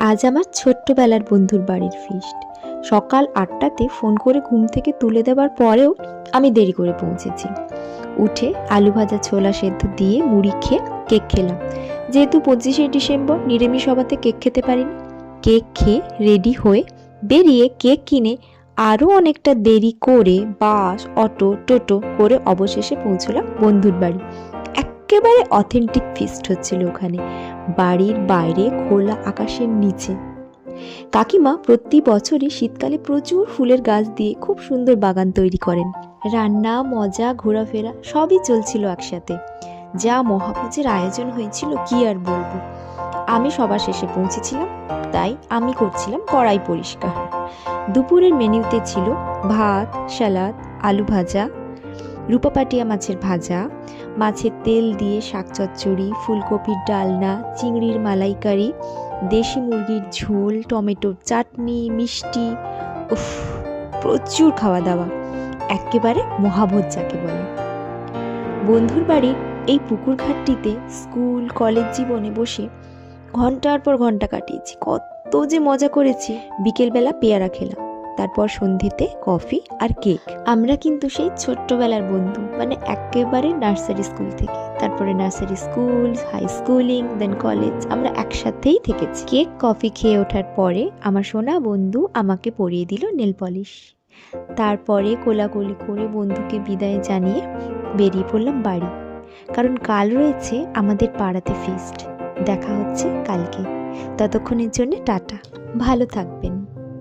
আজ আমার ছোট্টবেলার বন্ধুর বাড়ির ফিস্ট। সকাল 8টাতে ফোন করে ঘুম থেকে তুলে দেওয়ার পরেও আমি দেরি করে পৌঁছেছি। উঠে আলু ভাজা ছোলা সেদ্ধ দিয়ে মুড়ি খেয়ে কেক খেলাম। যেহেতু 25শে ডিসেম্বর নিরামিষ সভাতে কেক খেতে পারিনি। কেক খেয়ে রেডি হয়ে বেরিয়ে কেক কিনে আরও অনেকটা দেরি করে বাস অটো টোটো করে অবশেষে পৌঁছলাম বন্ধুর বাড়ি। একেবারে অথেন্টিক ফিস্ট হচ্ছিল ওখানে, বাড়ির বাইরে খোলা আকাশের নিচে। কাকিমা প্রতি বছরই শীতকালে প্রচুর ফুলের গাছ দিয়ে খুব সুন্দর বাগান তৈরি করেন। রান্না, মজা, ঘোরাফেরা সবই চলছিল একসাথে। যা মহাভোজের আয়োজন হয়েছিল কি আর বলবো। আমি সবার শেষে পৌঁছেছিলাম, তাই আমি করছিলাম কড়াই পরিষ্কার। দুপুরের মেনুতে ছিল ভাত, সালাদ, আলু ভাজা, রূপাপাটিয়া মাছের ভাজা, মাছের তেল দিয়ে শাক চচ্চড়ি, ফুলকপির ডালনা, চিংড়ির মালাইকারি, দেশি মুরগির ঝোল, টমেটোর চাটনি, মিষ্টি। উফ, প্রচুর খাওয়া দাওয়া, একেবারে মহাভোজ যাকে বলে। বন্ধুর বাড়ির এই পুকুর ঘাটটিতে স্কুল কলেজ জীবনে বসে ঘন্টার পর ঘন্টা কাটিয়েছি। কত যে মজা করেছি। বিকেলবেলা পেয়ারা খেলাম, তারপর সন্ধ্যেতে কফি আর কেক। আমরা কিন্তু সেই ছোট্টবেলার বন্ধু, মানে একেবারে নার্সারি স্কুল থেকে। তারপরে নার্সারি স্কুল, হাই স্কুলিং, দেন কলেজ, আমরা একসাথেই থেকেছি। কেক কফি খেয়ে ওঠার পরে আমার সোনা বন্ধু আমাকে পরিয়ে দিল নেল পলিশ। তারপরে কোলাকুলি করে বন্ধুকে বিদায় জানিয়ে বেরিয়ে পড়লাম বাড়ি, কারণ কাল রয়েছে আমাদের পাড়াতে ফিস্ট। দেখা হচ্ছে কালকে। ততক্ষণের জন্য টাটা, ভালো থাকবেন।